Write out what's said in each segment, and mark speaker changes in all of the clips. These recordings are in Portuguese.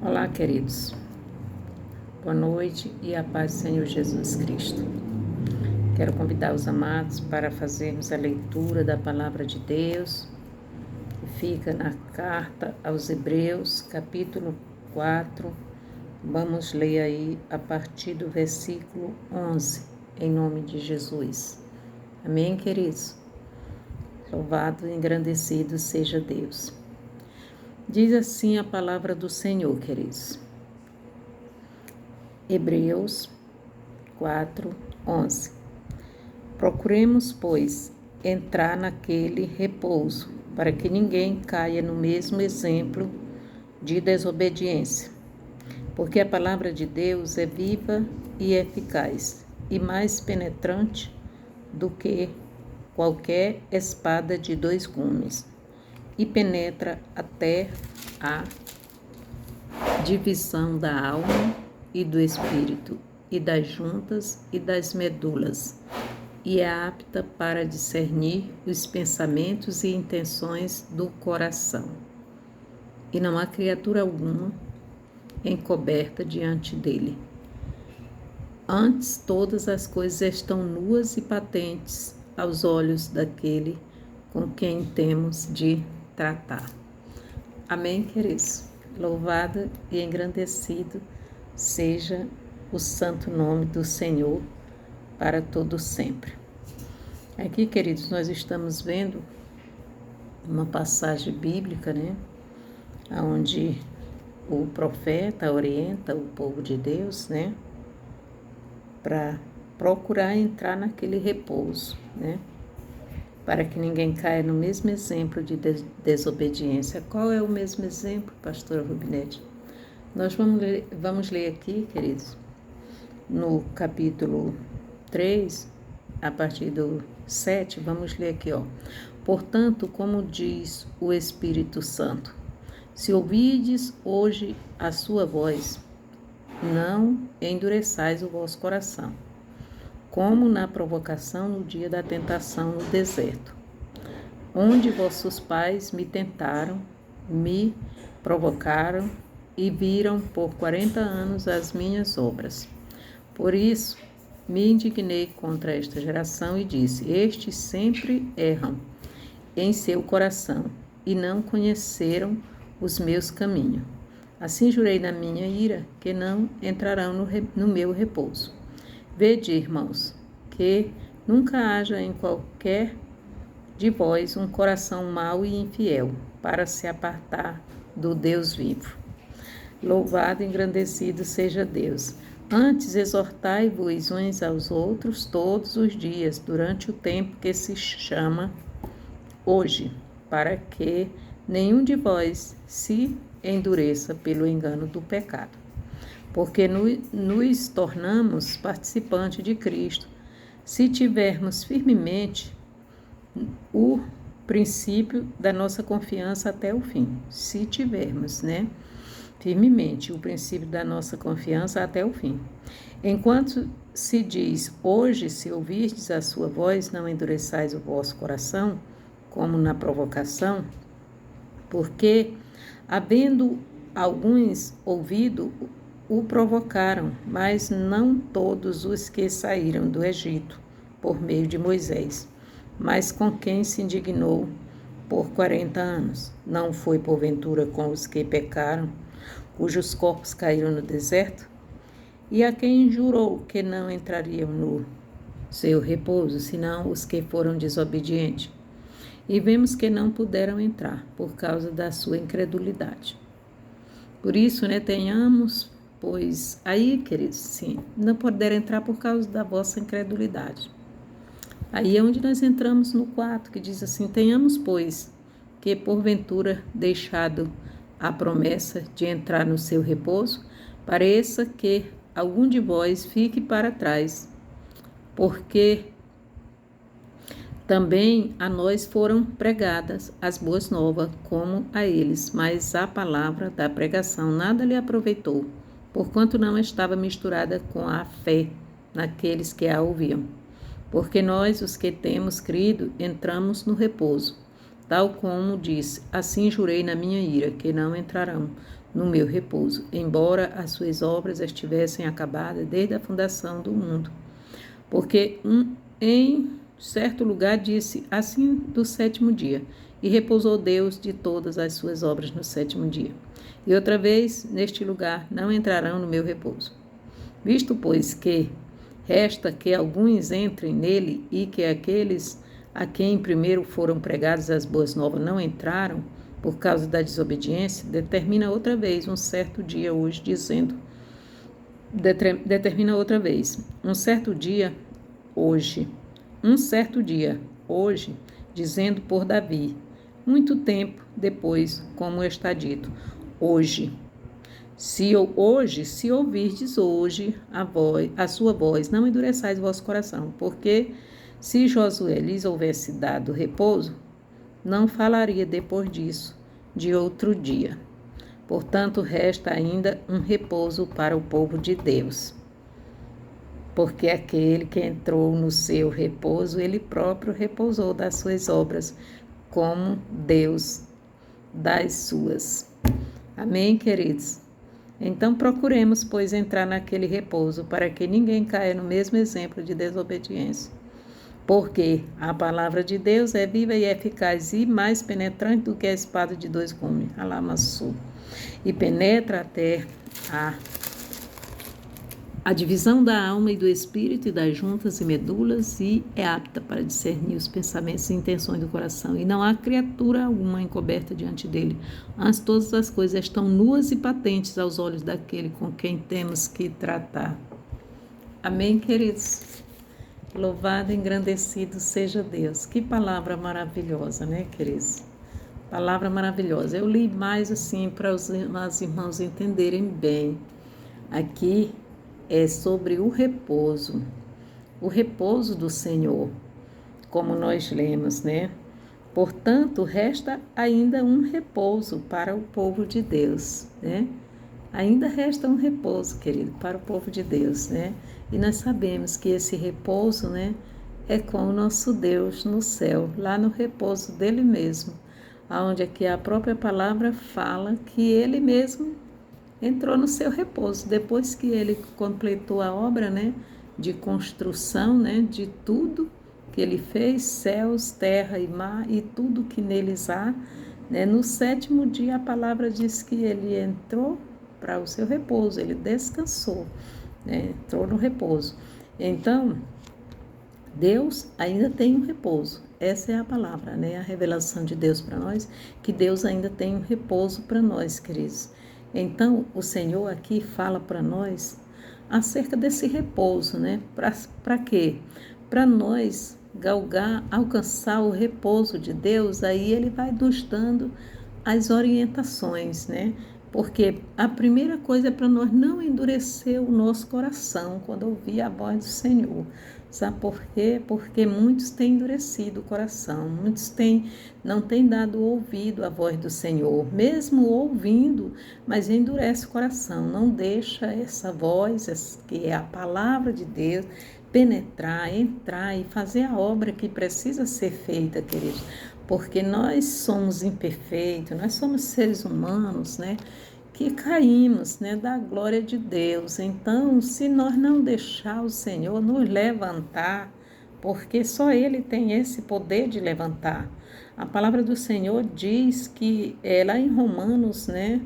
Speaker 1: Olá, queridos. Boa noite e a paz do Senhor Jesus Cristo. Quero convidar os amados para fazermos a leitura da Palavra de Deus, que fica na carta aos Hebreus, capítulo 4. Vamos ler aí a partir do versículo 11, em nome de Jesus. Amém, queridos? Louvado e engrandecido seja Deus. Diz assim a palavra do Senhor, queridos. Hebreus 4, 11. Procuremos, pois, entrar naquele repouso, para que ninguém caia no mesmo exemplo de desobediência. Porque a palavra de Deus é viva e eficaz, e mais penetrante do que qualquer espada de dois gumes, e penetra até a divisão da alma e do espírito, e das juntas e das medulas, e é apta para discernir os pensamentos e intenções do coração. E não há criatura alguma encoberta diante dele. Antes, todas as coisas estão nuas e patentes aos olhos daquele com quem temos de tratar. Amém, queridos? Louvado e engrandecido seja o santo nome do Senhor para todo sempre. Aqui, queridos, nós estamos vendo uma passagem bíblica, né? Onde o profeta orienta o povo de Deus, né? Para procurar entrar naquele repouso, né? Para que ninguém caia no mesmo exemplo de desobediência. Qual é o mesmo exemplo, pastora Rubinete? Nós vamos ler aqui, queridos, no capítulo 3, a partir do 7, vamos ler aqui, ó. Portanto, como diz o Espírito Santo, se ouvirdes hoje a sua voz, não endureçais o vosso coração, como na provocação no dia da tentação no deserto, onde vossos pais me tentaram, me provocaram e viram por 40 anos as minhas obras. Por isso, me indignei contra esta geração e disse, estes sempre erram em seu coração e não conheceram os meus caminhos. Assim jurei na minha ira que não entrarão no meu repouso. Vede, irmãos, que nunca haja em qualquer de vós um coração mau e infiel, para se apartar do Deus vivo. Louvado e engrandecido seja Deus. Antes exortai-vos uns aos outros todos os dias, durante o tempo que se chama hoje, para que nenhum de vós se endureça pelo engano do pecado. Porque nos tornamos participantes de Cristo, se tivermos firmemente o princípio da nossa confiança até o fim. Se tivermos, né? Firmemente o princípio da nossa confiança até o fim. Enquanto se diz, hoje, se ouvirdes a sua voz, não endureçais o vosso coração, como na provocação, porque, havendo alguns ouvido, o provocaram, mas não todos os que saíram do Egito, por meio de Moisés, mas com quem se indignou por 40 anos. Não foi porventura com os que pecaram, cujos corpos caíram no deserto? E a quem jurou que não entrariam no seu repouso, senão os que foram desobedientes? E vemos que não puderam entrar, por causa da sua incredulidade. Por isso, né, tenhamos, pois, aí, queridos, sim, não puderam entrar por causa da vossa incredulidade. Aí é onde nós entramos no 4, que diz assim, tenhamos, pois, que porventura deixado a promessa de entrar no seu repouso, pareça que algum de vós fique para trás, porque também a nós foram pregadas as boas novas, como a eles, mas a palavra da pregação nada lhe aproveitou, porquanto não estava misturada com a fé naqueles que a ouviam. Porque nós, os que temos crido, entramos no repouso, tal como disse, assim jurei na minha ira, que não entrarão no meu repouso, embora as suas obras estivessem acabadas desde a fundação do mundo. Porque em certo lugar disse, assim do sétimo dia, e repousou Deus de todas as suas obras no sétimo dia. E outra vez, neste lugar, não entrarão no meu repouso. Visto, pois, que resta que alguns entrem nele e que aqueles a quem primeiro foram pregadas as boas novas não entraram por causa da desobediência, determina outra vez um certo dia hoje, dizendo, determina outra vez, um certo dia hoje, dizendo por Davi, muito tempo depois, como está dito, hoje. Se ouvirdes hoje a sua voz, não endureçais vosso coração, porque se Josué lhes houvesse dado repouso, não falaria depois disso de outro dia. Portanto, resta ainda um repouso para o povo de Deus. Porque aquele que entrou no seu repouso, ele próprio repousou das suas obras, como Deus das suas. Amém, queridos? Então procuremos, pois, entrar naquele repouso, para que ninguém caia no mesmo exemplo de desobediência. Porque a palavra de Deus é viva e eficaz e mais penetrante do que a espada de dois gumes, alamassu, e penetra até a divisão da alma e do espírito e das juntas e medulas, e é apta para discernir os pensamentos e intenções do coração. E não há criatura alguma encoberta diante dele. Antes todas as coisas estão nuas e patentes aos olhos daquele com quem temos que tratar. Amém, queridos? Louvado e engrandecido seja Deus. Que palavra maravilhosa, né, queridos? Palavra maravilhosa. Eu li mais assim para os irmãos entenderem bem. Aqui é sobre o repouso do Senhor, como nós lemos, né? Portanto, resta ainda um repouso para o povo de Deus, né? Ainda resta um repouso, querido, para o povo de Deus, né? E nós sabemos que esse repouso, né, é com o nosso Deus no céu, lá no repouso dele mesmo, aonde aqui a própria palavra fala que ele mesmo entrou no seu repouso, depois que ele completou a obra, né, de construção, né, de tudo que ele fez, céus, terra e mar e tudo que neles há, né, no sétimo dia a palavra diz que ele entrou para o seu repouso, ele descansou, né, entrou no repouso. Então, Deus ainda tem um repouso. Essa é a palavra, né, a revelação de Deus para nós, que Deus ainda tem um repouso para nós, queridos. Então, o Senhor aqui fala para nós acerca desse repouso, né? Para quê? Para nós galgar, alcançar o repouso de Deus, aí Ele vai nos dando as orientações, né? Porque a primeira coisa é para nós não endurecer o nosso coração quando ouvir a voz do Senhor. Sabe por quê? Porque muitos têm endurecido o coração, muitos não têm dado ouvido à voz do Senhor, mesmo ouvindo, mas endurece o coração, não deixa essa voz, que é a palavra de Deus, penetrar, entrar e fazer a obra que precisa ser feita, queridos. Porque nós somos imperfeitos, nós somos seres humanos, né? Que caímos, né, da glória de Deus. Então, se nós não deixar o Senhor nos levantar, porque só Ele tem esse poder de levantar. A palavra do Senhor diz que, lá em Romanos, né,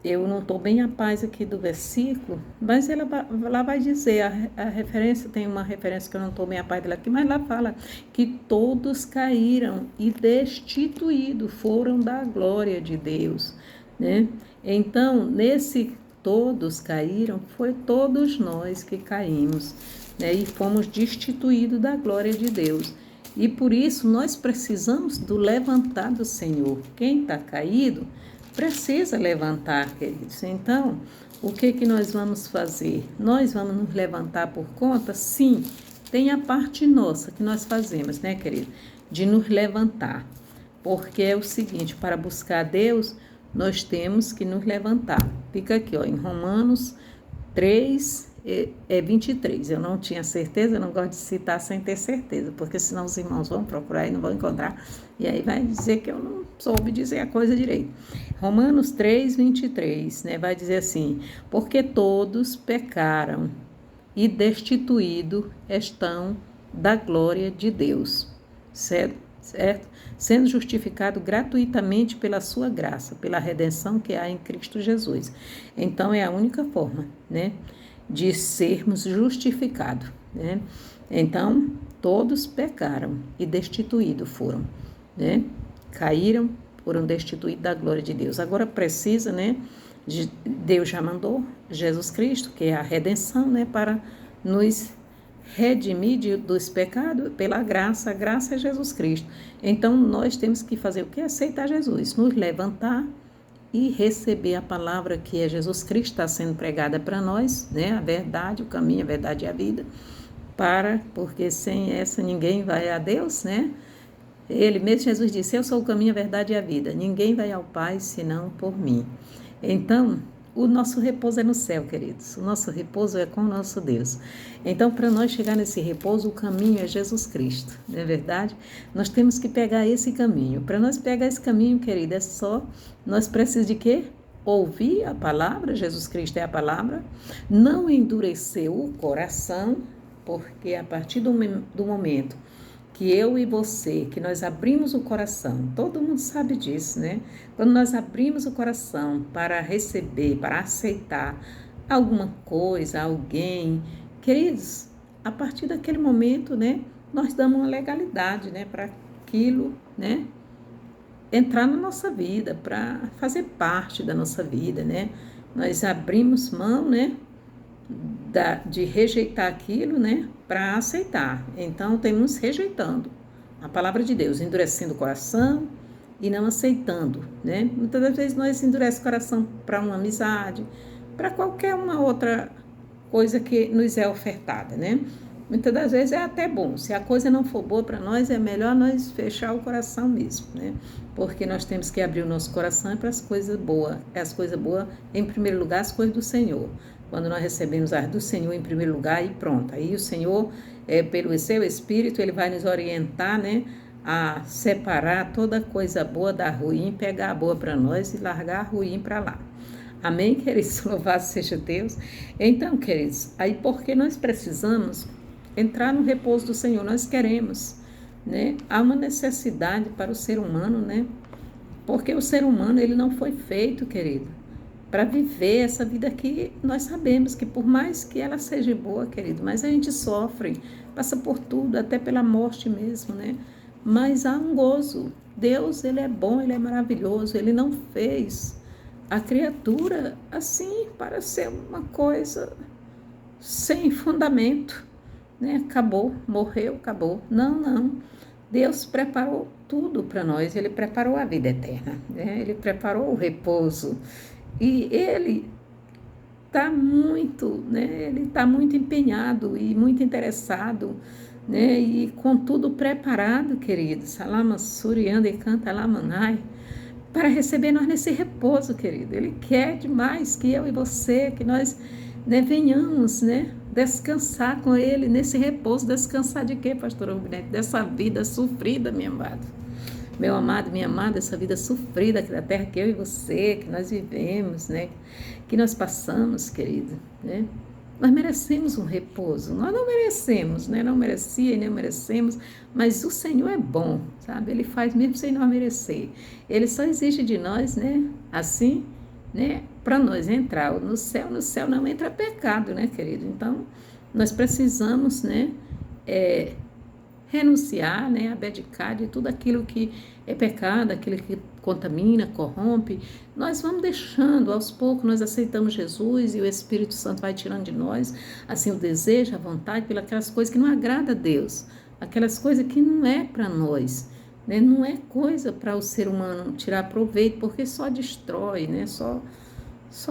Speaker 1: eu não estou bem a paz aqui do versículo, mas lá vai dizer, a referência, tem uma referência que eu não estou bem a paz dela aqui, mas lá fala que todos caíram e destituídos foram da glória de Deus, né? Então, nesse todos caíram, foi todos nós que caímos, né? E fomos destituídos da glória de Deus. E por isso nós precisamos do levantar do Senhor. Quem está caído precisa levantar, queridos. Então, o que nós vamos fazer? Nós vamos nos levantar por conta? Sim, tem a parte nossa que nós fazemos, né, querido? De nos levantar. Porque é o seguinte, para buscar a Deus, nós temos que nos levantar. Fica aqui, ó, em Romanos 3 é 23. Eu não tinha certeza, eu não gosto de citar sem ter certeza, porque senão os irmãos vão procurar e não vão encontrar, e aí vai dizer que eu não soube dizer a coisa direito. Romanos 3, 23, né, vai dizer assim: porque todos pecaram e destituídos estão da glória de Deus, certo? Sendo justificado gratuitamente pela sua graça, pela redenção que há em Cristo Jesus. Então, é a única forma, né, de sermos justificados, né? Então, todos pecaram e destituídos foram, né? Caíram, foram destituídos da glória de Deus. Agora precisa, né, Deus já mandou Jesus Cristo, que é a redenção, né, para nos redimir dos pecados pela graça. A graça é Jesus Cristo. Então, nós temos que fazer o que? Aceitar Jesus, nos levantar e receber a palavra que é Jesus Cristo, está sendo pregada para nós, né? A verdade, o caminho, a verdade e a vida, porque sem essa ninguém vai a Deus, né? Ele mesmo, Jesus disse: eu sou o caminho, a verdade e a vida, ninguém vai ao Pai senão por mim. Então, o nosso repouso é no céu, queridos. O nosso repouso é com o nosso Deus. Então, para nós chegar nesse repouso, o caminho é Jesus Cristo, não é verdade? Nós temos que pegar esse caminho. Para nós pegar esse caminho, querida, nós precisamos de quê? Ouvir a palavra, Jesus Cristo é a palavra, não endurecer o coração, porque a partir do momento que eu e você, que nós abrimos o coração, todo mundo sabe disso, né? Quando nós abrimos o coração para receber, para aceitar alguma coisa, alguém, queridos, a partir daquele momento, né, nós damos uma legalidade, né, para aquilo, né, entrar na nossa vida, para fazer parte da nossa vida, né? Nós abrimos mão, né, de rejeitar aquilo, né, para aceitar. Então, temos rejeitando a palavra de Deus, endurecendo o coração e não aceitando, né? Muitas das vezes nós endurecemos o coração para uma amizade, para qualquer uma outra coisa que nos é ofertada, né? Muitas das vezes é até bom. Se a coisa não for boa para nós, é melhor nós fechar o coração mesmo, né? Porque nós temos que abrir o nosso coração para as coisas boas. As coisas boas, em primeiro lugar, as coisas do Senhor. Quando nós recebemos as do Senhor em primeiro lugar, e pronto. Aí o Senhor, pelo seu Espírito, Ele vai nos orientar, né, a separar toda coisa boa da ruim, pegar a boa para nós e largar a ruim para lá. Amém, queridos? Louvado seja Deus. Então, queridos, aí porque nós precisamos entrar no repouso do Senhor, nós queremos, né? Há uma necessidade para o ser humano, né? Porque o ser humano, ele não foi feito, querido, para viver essa vida que nós sabemos que por mais que ela seja boa, querido, mas a gente sofre, passa por tudo, até pela morte mesmo, né? Mas há um gozo. Deus, Ele é bom, Ele é maravilhoso, Ele não fez a criatura assim para ser uma coisa sem fundamento, né? Acabou, morreu, acabou. Não, não. Deus preparou tudo para nós, Ele preparou a vida eterna, né? Ele preparou o repouso. E Ele está muito, né? Ele está muito empenhado e muito interessado, né? E com tudo preparado, queridos, Alamassurianda e canta Alamanai, para receber nós nesse repouso, querido. Ele quer demais que eu e você, que nós, né, venhamos, né, descansar com Ele nesse repouso. Descansar de quê, pastora Rubinete? Dessa vida sofrida, meu amado. Meu amado, minha amada, essa vida sofrida aqui da terra que eu e você, que nós vivemos, né? Que nós passamos, querido, né? Nós merecemos um repouso. Nós não merecemos, né? Não merecia e nem merecemos, mas o Senhor é bom, sabe? Ele faz mesmo sem nós merecer. Ele só exige de nós, né? Assim, né? Para nós entrar no céu não entra pecado, né, querido? Então, nós precisamos, né? Renunciar, né, abdicar de tudo aquilo que é pecado, aquilo que contamina, corrompe. Nós vamos deixando, aos poucos nós aceitamos Jesus e o Espírito Santo vai tirando de nós, assim, o desejo, a vontade, pelas coisas que não agradam a Deus, aquelas coisas que não é para nós, né, não é coisa para o ser humano tirar proveito, porque só destrói, né, só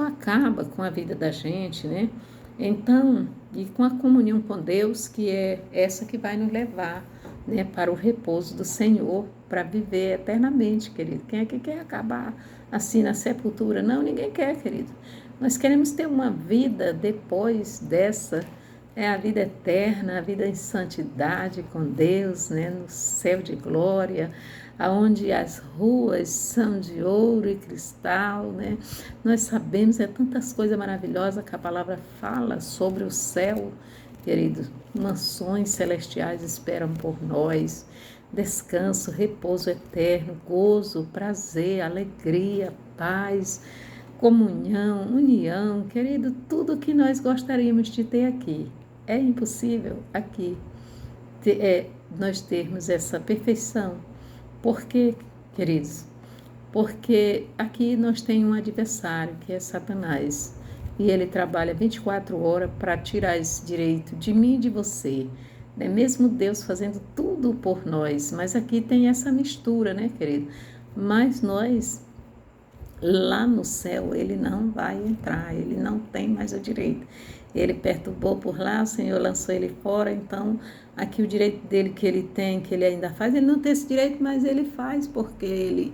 Speaker 1: acaba com a vida da gente, né. Então, e com a comunhão com Deus, que é essa que vai nos levar, né, para o repouso do Senhor, para viver eternamente, querido. Quem é que quer acabar assim na sepultura? Não, ninguém quer, querido. Nós queremos ter uma vida depois dessa, a vida eterna, a vida em santidade com Deus, né, no céu de glória, aonde as ruas são de ouro e cristal, né? Nós sabemos, tantas coisas maravilhosas que a palavra fala sobre o céu, querido. Mansões celestiais esperam por nós, descanso, repouso eterno, gozo, prazer, alegria, paz, comunhão, união, querido, tudo que nós gostaríamos de ter aqui. É impossível aqui nós termos essa perfeição. Por quê, queridos? Porque aqui nós temos um adversário, que é Satanás, e ele trabalha 24 horas para tirar esse direito de mim e de você. Né? Mesmo Deus fazendo tudo por nós, mas aqui tem essa mistura, né, querido? Mas nós, lá no céu, ele não vai entrar, ele não tem mais o direito. Ele perturbou por lá, o Senhor lançou ele fora, então aqui o direito dele que ele tem, que ele ainda faz, ele não tem esse direito, mas ele faz porque ele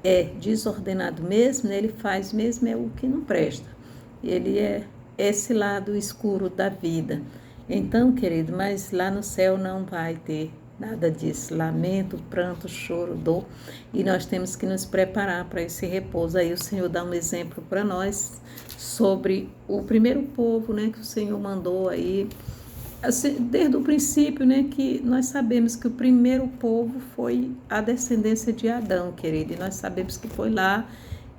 Speaker 1: é desordenado mesmo, né? Ele faz mesmo é o que não presta. Ele é esse lado escuro da vida. Então, querido, mas lá no céu não vai ter nada disso. Lamento, pranto, choro, dor. E nós temos que nos preparar para esse repouso. Aí o Senhor dá um exemplo para nós sobre o primeiro povo, né, que o Senhor mandou aí. Assim, desde o princípio, né, que nós sabemos que o primeiro povo foi a descendência de Adão, querido, e nós sabemos que foi lá,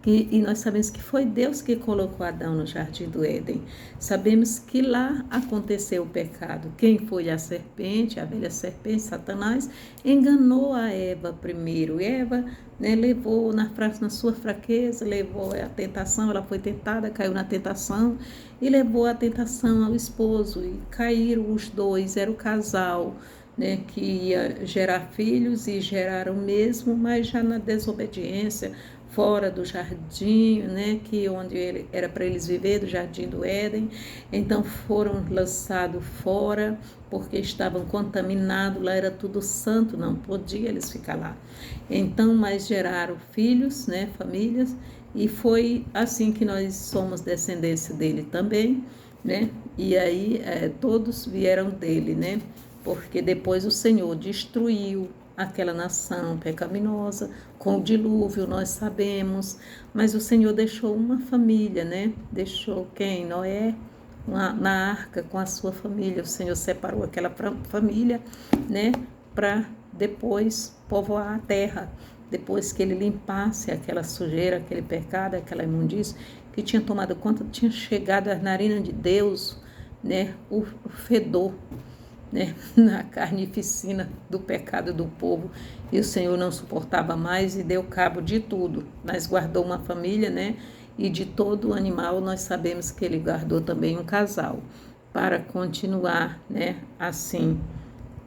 Speaker 1: e nós sabemos que foi Deus que colocou Adão no jardim do Éden. Sabemos que lá aconteceu o pecado. Quem foi a serpente, a velha serpente, Satanás, enganou a Eva primeiro. E Eva, né, levou na sua fraqueza, levou a tentação, ela foi tentada, caiu na tentação e levou a tentação ao esposo. E caíram os dois, era o casal, né, que ia gerar filhos e geraram mesmo, mas já na desobediência, fora do jardim, né, que onde ele era para eles viver, do jardim do Éden. Então foram lançados fora porque estavam contaminados, lá era tudo santo, não podia eles ficar lá. Então, mas geraram filhos, né, famílias, e foi assim que nós somos descendência dele também, né? E aí todos vieram dele, né? Porque depois o Senhor destruiu aquela nação pecaminosa com o dilúvio, nós sabemos, mas o Senhor deixou uma família, né? Deixou quem? Noé na arca com a sua família. O Senhor separou aquela família, né? Para depois povoar a terra, depois que ele limpasse aquela sujeira, aquele pecado, aquela imundícia que tinha tomado conta, tinha chegado às narinas de Deus, né? O fedor, né, na carnificina do pecado do povo, e o Senhor não suportava mais e deu cabo de tudo, mas guardou uma família, né, e de todo o animal nós sabemos que ele guardou também um casal, para continuar, né, assim,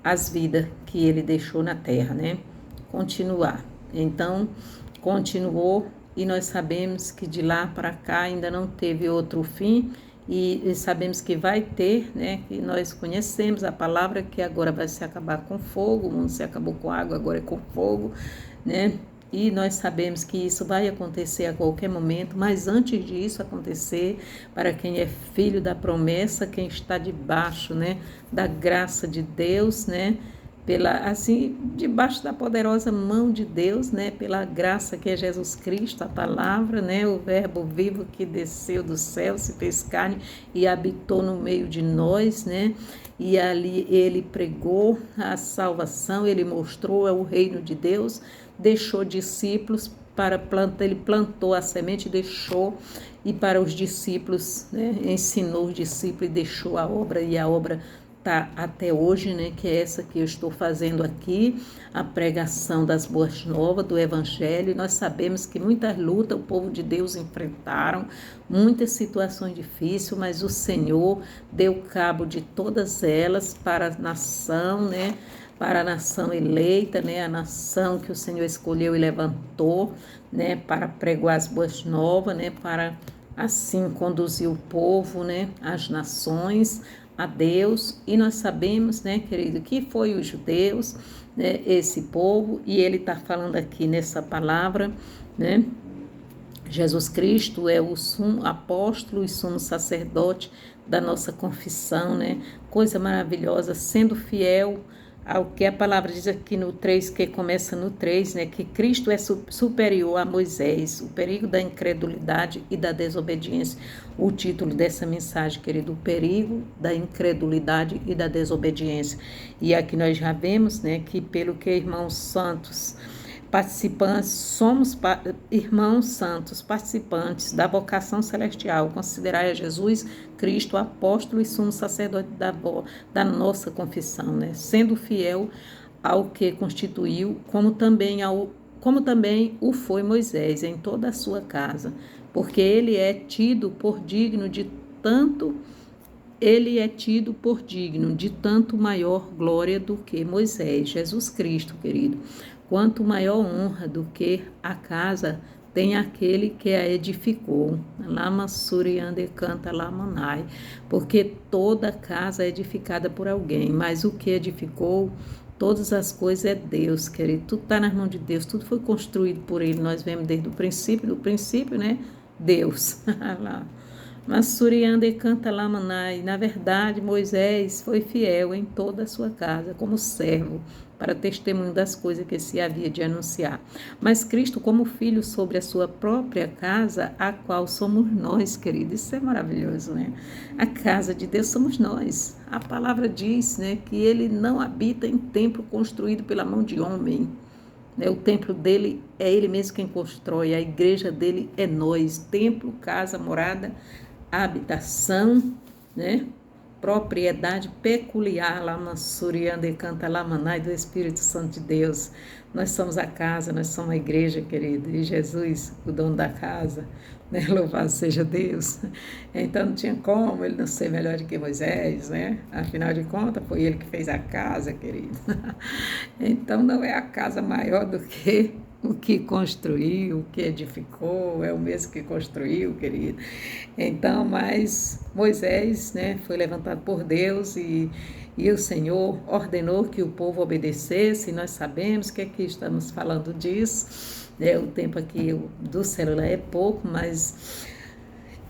Speaker 1: as vidas que ele deixou na terra, né, continuar. Então, continuou, e nós sabemos que de lá para cá ainda não teve outro fim, e sabemos que vai ter, né, que nós conhecemos a palavra que agora vai se acabar com fogo, o mundo se acabou com água, agora é com fogo, né, e nós sabemos que isso vai acontecer a qualquer momento, mas antes disso acontecer, para quem é filho da promessa, quem está debaixo, né, da graça de Deus, né, assim, debaixo da poderosa mão de Deus, né, pela graça que é Jesus Cristo, a palavra, né, o verbo vivo que desceu do céu, se fez carne e habitou no meio de nós, né, e ali ele pregou a salvação, ele mostrou o reino de Deus, deixou discípulos para plantar, ele plantou a semente, deixou, e para os discípulos, né, ensinou os discípulos e deixou a obra, e a obra tá até hoje, né, que é essa que eu estou fazendo aqui, a pregação das boas novas, do Evangelho. Nós sabemos que muitas lutas o povo de Deus enfrentaram, muitas situações difíceis, mas o Senhor deu cabo de todas elas para a nação, né, para a nação eleita, né, a nação que o Senhor escolheu e levantou, né, para pregar as boas novas, né, para assim conduzir o povo, né, as nações, a Deus, e nós sabemos, né, querido, que foi os judeus, né, esse povo, e ele está falando aqui nessa palavra, né, Jesus Cristo é o sumo apóstolo e sumo sacerdote da nossa confissão, né, coisa maravilhosa, sendo fiel ao que a palavra diz aqui no 3, que começa no 3, né, que Cristo é superior a Moisés, o perigo da incredulidade e da desobediência. O título dessa mensagem, querido, o perigo da incredulidade e da desobediência. E aqui nós já vemos, né, que pelo que irmãos santos, participantes, somos irmãos santos, participantes da vocação celestial, considerai a Jesus Cristo, apóstolo e sumo sacerdote da nossa confissão, né? Sendo fiel ao que constituiu, como também o foi Moisés em toda a sua casa, porque ele é tido por digno de tanto maior glória do que Moisés, Jesus Cristo, querido. Quanto maior honra do que a casa tem aquele que a edificou. Lama Suriande canta Lamanai, porque toda casa é edificada por alguém, mas o que edificou todas as coisas é Deus, querido. Tudo está nas mãos de Deus, tudo foi construído por Ele. Nós vemos desde o princípio, né? Deus. Mas Suriande canta Lamanai. Na verdade, Moisés foi fiel em toda a sua casa, como servo, para testemunho das coisas que se havia de anunciar. Mas Cristo, como filho sobre a sua própria casa, a qual somos nós, querido. Isso é maravilhoso, né? A casa de Deus somos nós. A palavra diz, né, que ele não habita em templo construído pela mão de homem. O templo dele é ele mesmo quem constrói, a igreja dele é nós. Templo, casa, morada, habitação, né? Propriedade peculiar, Lamassuriande canta Lamanai, do Espírito Santo de Deus. Nós somos a casa, nós somos a igreja, querido, e Jesus, o dono da casa, né? Louvado seja Deus. Então não tinha como ele não ser melhor do que Moisés, né? Afinal de contas, foi ele que fez a casa, querido. Então não é a casa maior do que o que construiu, o que edificou, é o mesmo que construiu, querido. Então, mas Moisés, né, foi levantado por Deus e o Senhor ordenou que o povo obedecesse, e nós sabemos que aqui estamos falando disso, né, o tempo aqui do celular é pouco, mas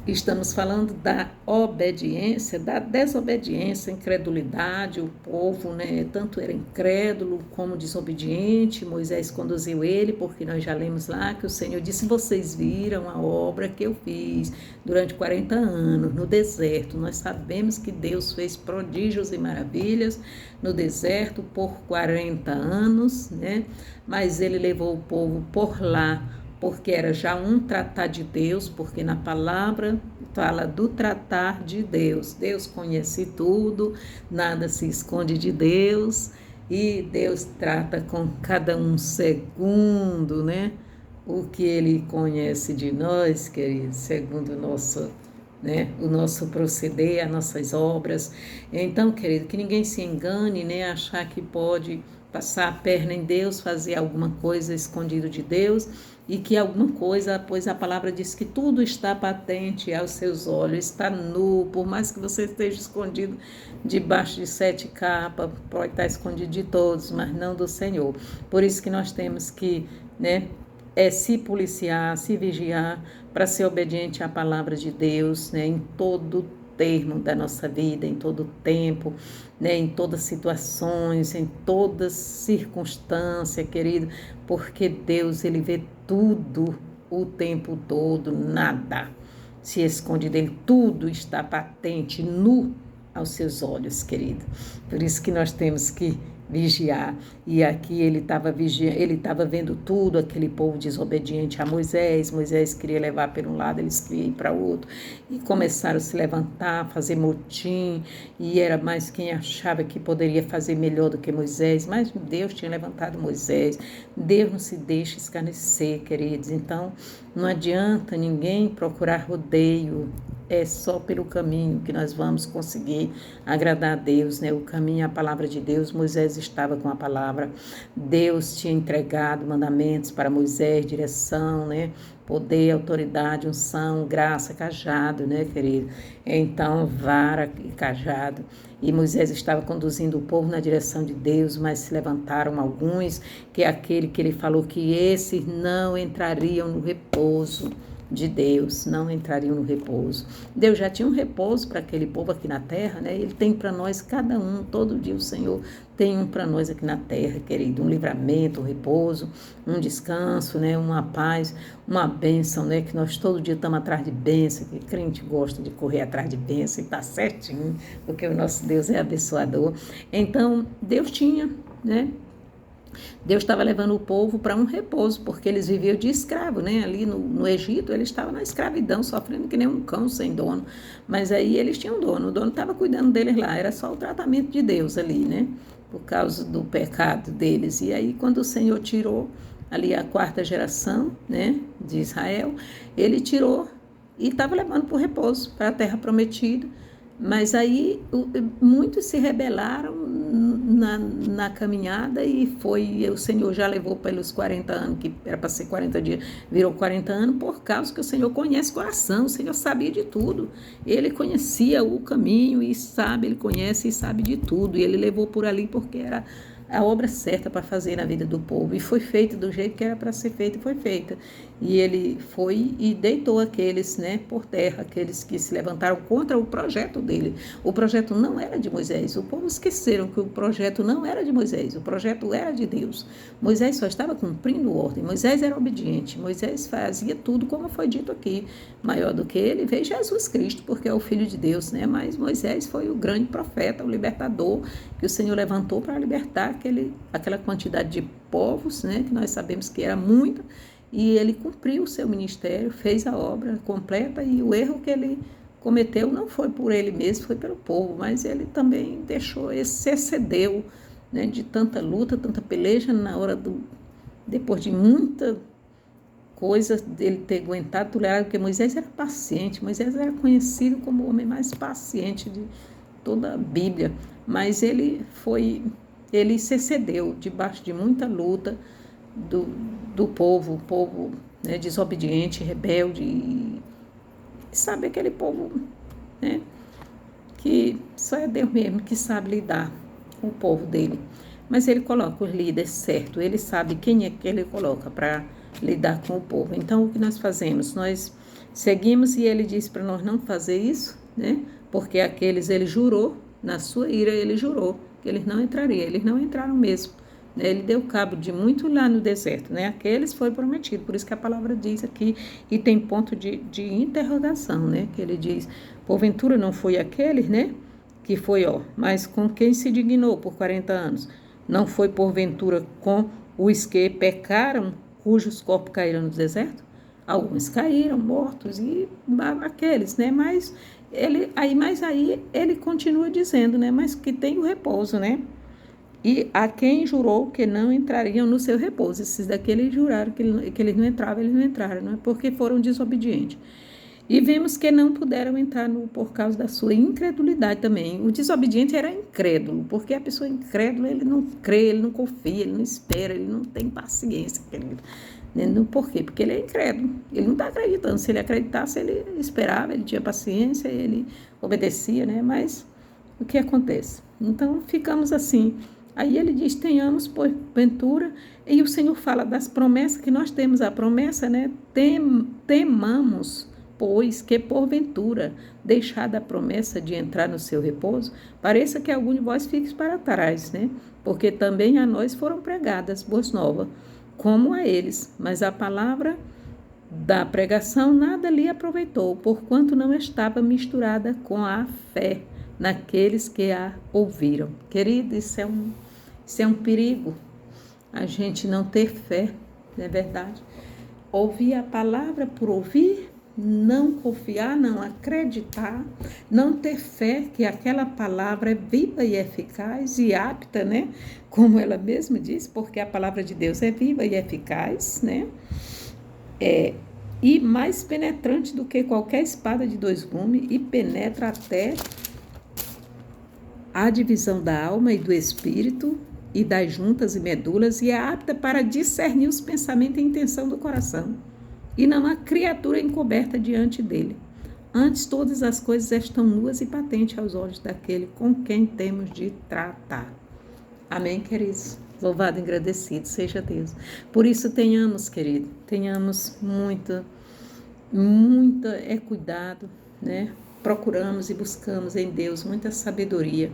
Speaker 1: estamos falando da obediência, da desobediência, incredulidade, o povo, né, tanto era incrédulo como desobediente. Moisés conduziu ele, porque nós já lemos lá que o Senhor disse: vocês viram a obra que eu fiz durante 40 anos no deserto. Nós sabemos que Deus fez prodígios e maravilhas no deserto por 40 anos, né? Mas ele levou o povo por lá, porque era já um tratar de Deus, porque na palavra fala do tratar de Deus. Deus conhece tudo, nada se esconde de Deus, e Deus trata com cada um segundo, né? O que Ele conhece de nós, querido, segundo o nosso, né? O nosso proceder, as nossas obras. Então, querido, que ninguém se engane, né? Achar que pode passar a perna em Deus, fazer alguma coisa escondido de Deus, e que alguma coisa, pois a palavra diz que tudo está patente aos seus olhos, está nu, por mais que você esteja escondido debaixo de 7 capas, pode estar escondido de todos, mas não do Senhor. Por isso que nós temos que, né, se policiar, se vigiar, para ser obediente à palavra de Deus, né, em todo termo da nossa vida, em todo tempo, né, em todas situações, em todas circunstâncias, querido, porque Deus, Ele vê tudo o tempo todo, nada se esconde dele, tudo está patente, nu aos seus olhos, querido. Por isso que nós temos que vigiar. E aqui ele estava vigiando, ele estava vendo tudo, aquele povo desobediente a Moisés. Moisés queria levar para um lado, eles queriam ir para o outro, e começaram a se levantar, fazer motim, e era mais quem achava que poderia fazer melhor do que Moisés, mas Deus tinha levantado Moisés. Deus não se deixa escarnecer, queridos. Então não adianta ninguém procurar rodeio, é só pelo caminho que nós vamos conseguir agradar a Deus, né? O caminho é a palavra de Deus. Moisés estava com a palavra. Deus tinha entregado mandamentos para Moisés, direção, né? Poder, autoridade, unção, graça, cajado, né, querido? Então, vara e cajado. E Moisés estava conduzindo o povo na direção de Deus, mas se levantaram alguns, que é aquele que ele falou que esses não entrariam no repouso de Deus, não entrariam no repouso. Deus já tinha um repouso para aquele povo aqui na terra, né? Ele tem para nós, cada um, todo dia o Senhor tem um para nós aqui na terra, querido, um livramento, um repouso, um descanso, né? Uma paz, uma bênção, né? Que nós todo dia estamos atrás de bênção, que crente gosta de correr atrás de bênção e está certinho, porque o nosso Deus é abençoador. Então, Deus tinha, né? Deus estava levando o povo para um repouso, porque eles viviam de escravo, né? Ali no Egito, eles estavam na escravidão, sofrendo que nem um cão sem dono. Mas aí eles tinham um dono, o dono estava cuidando deles lá, era só o tratamento de Deus ali, né? Por causa do pecado deles. E aí, quando o Senhor tirou ali a quarta geração, né, de Israel, ele tirou e estava levando para o repouso, para a terra prometida. Mas aí muitos se rebelaram na caminhada e o Senhor já levou pelos 40 anos, que era para ser 40 dias, virou 40 anos, por causa que o Senhor conhece o coração, o Senhor sabia de tudo. Ele conhecia o caminho e sabe, ele conhece e sabe de tudo. E ele levou por ali porque era a obra certa para fazer na vida do povo. E foi feita do jeito que era para ser feita e foi feita. E ele foi e deitou aqueles, né, por terra, aqueles que se levantaram contra o projeto dele. O projeto não era de Moisés. O povo esqueceram que o projeto não era de Moisés. O projeto era de Deus. Moisés só estava cumprindo ordem. Moisés era obediente. Moisés fazia tudo como foi dito aqui. Maior do que ele veio Jesus Cristo, porque é o Filho de Deus, né? Mas Moisés foi o grande profeta, o libertador, que o Senhor levantou para libertar aquela quantidade de povos, né? Que nós sabemos que era muita. E ele cumpriu o seu ministério, fez a obra completa, e o erro que ele cometeu não foi por ele mesmo, foi pelo povo, mas ele também se excedeu, né, de tanta luta, tanta peleja, depois de muita coisa dele ter aguentado, tolerado, porque Moisés era paciente, Moisés era conhecido como o homem mais paciente de toda a Bíblia, mas ele se excedeu debaixo de muita luta do povo, o povo, né, desobediente, rebelde, e sabe aquele povo, né, que só é Deus mesmo que sabe lidar com o povo dele. Mas ele coloca os líderes certo, ele sabe quem é que ele coloca para lidar com o povo. Então, o que nós fazemos? Nós seguimos, e ele disse para nós não fazer isso, né, porque ele jurou, na sua ira ele jurou que eles não entrariam, eles não entraram mesmo. Ele deu cabo de muito lá no deserto, né? Aqueles foi prometido, por isso que a palavra diz aqui, e tem ponto de interrogação, né? Que ele diz, porventura não foi aqueles, né? Que foi, mas com quem se dignou por 40 anos? Não foi porventura com os que pecaram, cujos corpos caíram no deserto? Alguns caíram mortos, e aqueles, né? Mas aí ele continua dizendo, né? Mas que tem o repouso, né? E a quem jurou que não entrariam no seu repouso. Esses daqui eles juraram que eles não entravam, eles não entraram, não é? Porque foram desobedientes. E vemos que não puderam entrar por causa da sua incredulidade também. O desobediente era incrédulo, porque a pessoa incrédula, ele não crê, ele não confia, ele não espera, ele não tem paciência, querido. Por quê? Porque ele é incrédulo, ele não está acreditando. Se ele acreditasse, ele esperava, ele tinha paciência, ele obedecia, né? Mas o que acontece? Então, ficamos assim. Aí ele diz, tenhamos, porventura, e o Senhor fala das promessas, que nós temos a promessa, né? Temamos, pois, que porventura, deixada a promessa de entrar no seu repouso, pareça que algum de vós fique para trás, né? Porque também a nós foram pregadas boas novas, como a eles, mas a palavra da pregação nada lhe aproveitou, porquanto não estava misturada com a fé naqueles que a ouviram. Querido, isso é um perigo, a gente não ter fé, não é verdade? Ouvir a palavra por ouvir, não confiar, não acreditar, não ter fé que aquela palavra é viva e eficaz e apta, né? Como ela mesma diz, porque a palavra de Deus é viva e eficaz, né? e mais penetrante do que qualquer espada de dois gumes, e penetra até a divisão da alma e do espírito, e das juntas e medulas, e é apta para discernir os pensamentos e a intenção do coração. E não há criatura encoberta diante dele. Antes, todas as coisas estão nuas e patentes aos olhos daquele com quem temos de tratar. Amém, queridos? Louvado e agradecido seja Deus. Por isso, tenhamos, querido, tenhamos muita cuidado, né? Procuramos e buscamos em Deus muita sabedoria,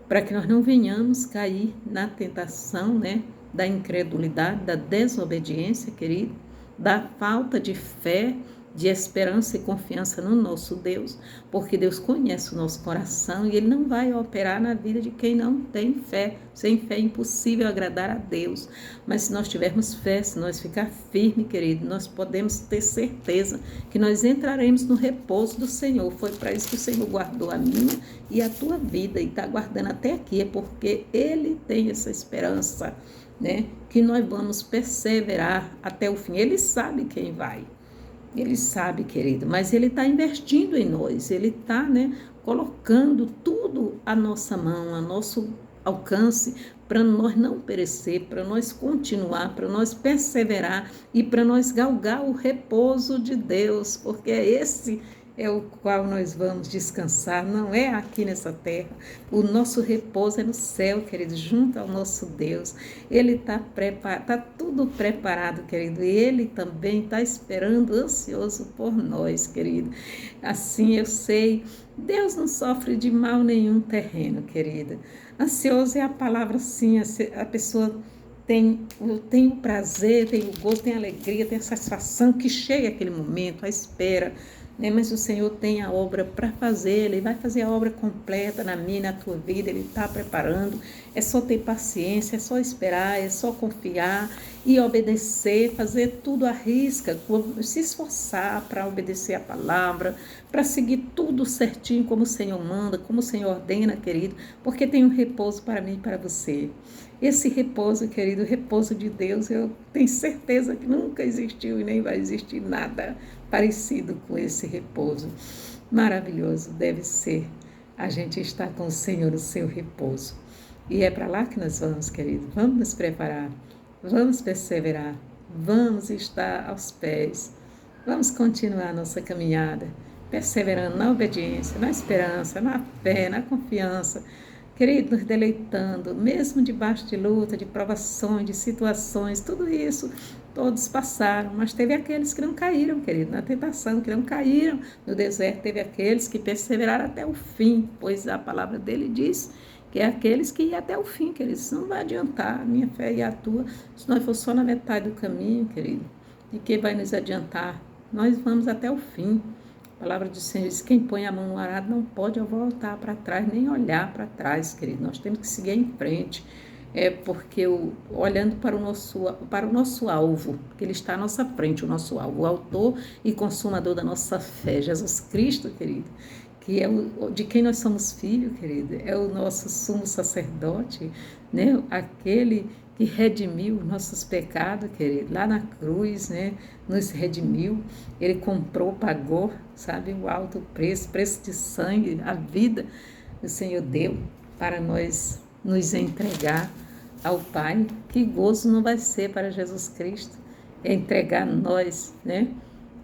Speaker 1: para que nós não venhamos cair na tentação, né, da incredulidade, da desobediência, querido, da falta de fé, de esperança e confiança no nosso Deus, porque Deus conhece o nosso coração e Ele não vai operar na vida de quem não tem fé. Sem fé é impossível agradar a Deus, mas se nós tivermos fé, se nós ficar firme, querido, nós podemos ter certeza que nós entraremos no repouso do Senhor. Foi para isso que o Senhor guardou a minha e a tua vida e está guardando até aqui, é porque Ele tem essa esperança, né, que nós vamos perseverar até o fim. Ele sabe quem vai. Ele sabe, querido, mas Ele está investindo em nós, Ele está, né, colocando tudo à nossa mão, a nosso alcance, para nós não perecer, para nós continuar, para nós perseverar e para nós galgar o repouso de Deus, porque esse é o qual nós vamos descansar, não é aqui nessa terra. O nosso repouso é no céu, querido, junto ao nosso Deus. Ele está tudo preparado, querido, e Ele também está esperando, ansioso por nós, querido. Assim eu sei, Deus não sofre de mal nenhum terreno, querida. Ansioso é a palavra, sim, a pessoa tem o prazer, tem o gosto, tem a alegria, tem a satisfação que chega aquele momento, a espera, né? Mas o Senhor tem a obra para fazer, Ele vai fazer a obra completa na minha e na tua vida, Ele está preparando. É só ter paciência, é só esperar, é só confiar e obedecer, fazer tudo à risca, se esforçar para obedecer a palavra, para seguir tudo certinho como o Senhor manda, como o Senhor ordena, querido, porque tem um repouso para mim e para você. Esse repouso, querido, o repouso de Deus, eu tenho certeza que nunca existiu e nem vai existir nada parecido com esse repouso. Maravilhoso deve ser a gente estar com o Senhor no seu repouso. E é para lá que nós vamos, querido. Vamos nos preparar, vamos perseverar, vamos estar aos pés, vamos continuar a nossa caminhada, perseverando na obediência, na esperança, na fé, na confiança, querido, nos deleitando, mesmo debaixo de luta, de provações, de situações, tudo isso, todos passaram, mas teve aqueles que não caíram, querido, na tentação, que não caíram no deserto, teve aqueles que perseveraram até o fim, pois a palavra dele diz que é aqueles que iam até o fim, querido. Isso não vai adiantar a minha fé e a tua, se nós for só na metade do caminho, querido, de que vai nos adiantar? Nós vamos até o fim. A palavra do Senhor diz: quem põe a mão no arado não pode voltar para trás, nem olhar para trás, querido. Nós temos que seguir em frente, porque olhando para o nosso alvo, que Ele está à nossa frente, o nosso alvo, o autor e consumador da nossa fé, Jesus Cristo, querido, que é de quem nós somos filhos, querido, é o nosso sumo sacerdote, né? Aquele que redimiu nossos pecados, querido, lá na cruz, né? Nos redimiu, Ele comprou, pagou, sabe, o alto preço, preço de sangue, a vida o Senhor deu para nós nos entregar ao Pai. Que gozo não vai ser para Jesus Cristo entregar nós, né?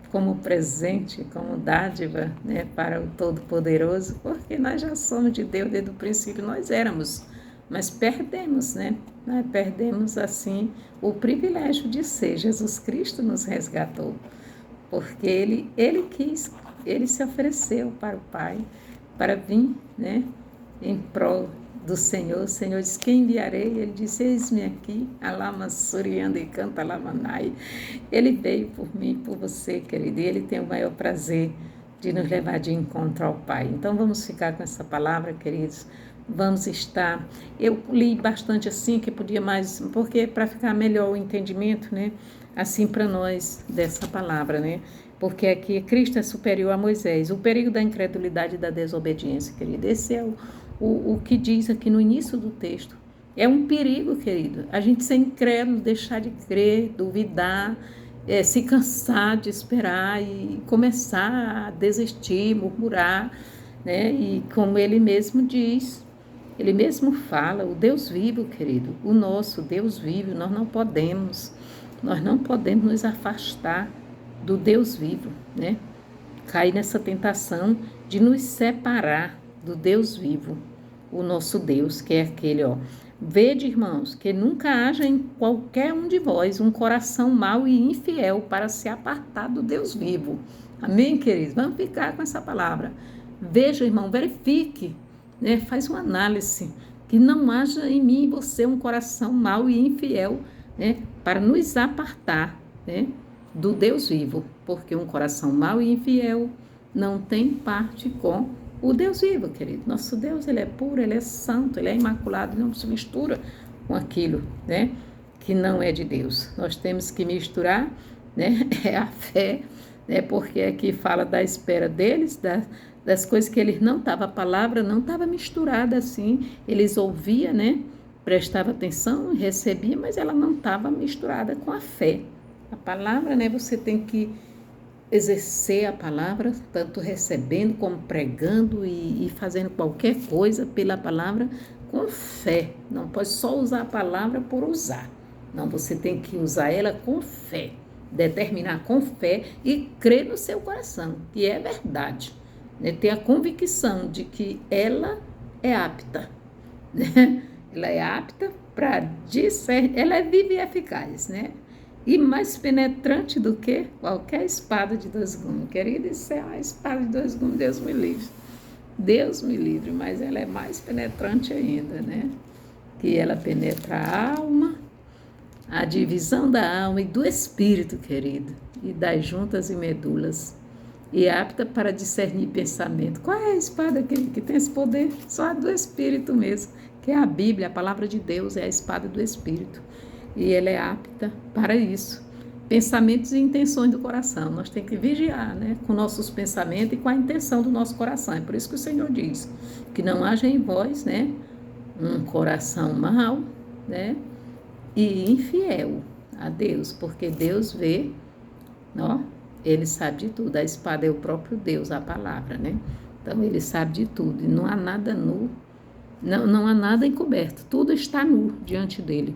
Speaker 1: Como presente, como dádiva, né, para o Todo-Poderoso, porque nós já somos de Deus desde o princípio, nós éramos, mas perdemos, né? Nós perdemos, assim, o privilégio de ser. Jesus Cristo nos resgatou, porque Ele quis, Ele se ofereceu para o Pai, para vir, né, em prol do Senhor. O Senhor disse: quem enviarei? Ele disse: eis-me aqui, alama surianda e canta lamanai. Ele veio por mim, por você, querido, e Ele tem o maior prazer de nos levar de encontro ao Pai. Então vamos ficar com essa palavra, queridos. Vamos estar, eu li bastante assim, que podia mais, porque para ficar melhor o entendimento, né, assim para nós dessa palavra, né, porque aqui Cristo é superior a Moisés. O perigo da incredulidade e da desobediência, querido, esse é o que diz aqui no início do texto. É um perigo, querido, a gente ser incrédulo, deixar de crer, duvidar se cansar de esperar e começar a desistir, murmurar, né? E como ele mesmo diz, ele mesmo fala, o Deus vivo, querido, o nosso Deus vivo, nós não podemos nos afastar do Deus vivo, né? Cair nessa tentação de nos separar do Deus vivo, o nosso Deus, que é aquele, ó. Vede, irmãos, que nunca haja em qualquer um de vós um coração mau e infiel para se apartar do Deus vivo. Amém, queridos? Vamos ficar com essa palavra. Veja, irmão, verifique, né? Faz uma análise, que não haja em mim e você um coração mau e infiel, né? Para nos apartar, né? Do Deus vivo, porque um coração mau e infiel não tem parte com o Deus vivo, querido. Nosso Deus, ele é puro, ele é santo, ele é imaculado, não se mistura com aquilo, né, que não é de Deus. Nós temos que misturar, né, é a fé, né, porque aqui fala da espera deles, das coisas que eles não estavam, a palavra não estava misturada assim, eles ouviam, né, prestavam atenção, recebiam, mas ela não estava misturada com a fé. A palavra, né, você tem que exercer a palavra, tanto recebendo como pregando e fazendo qualquer coisa pela palavra com fé. Não pode só usar a palavra por usar. Não, você tem que usar ela com fé, determinar com fé e crer no seu coração, que é verdade. Né? Ter a convicção de que ela é apta. Né? Ela é apta para discernir, ela é viva e eficaz, né? E mais penetrante do que qualquer espada de dois gumes. Querida, isso é uma espada de dois gumes, Deus me livre. Deus me livre, mas ela é mais penetrante ainda, né? Que ela penetra a alma, a divisão da alma e do espírito, querido, e das juntas e medulas, e é apta para discernir pensamento. Qual é a espada que tem esse poder? Só a do espírito mesmo, que é a Bíblia, a palavra de Deus, é a espada do espírito. E ela é apta para isso. Pensamentos e intenções do coração. Nós temos que vigiar, né, com nossos pensamentos e com a intenção do nosso coração. É por isso que o Senhor diz que não haja em vós, né, um coração mau, né, e infiel a Deus, porque Deus vê, ó, ele sabe de tudo. A espada é o próprio Deus, a palavra, né? Então ele sabe de tudo e não há nada nu, não há nada encoberto. Tudo está nu diante dele.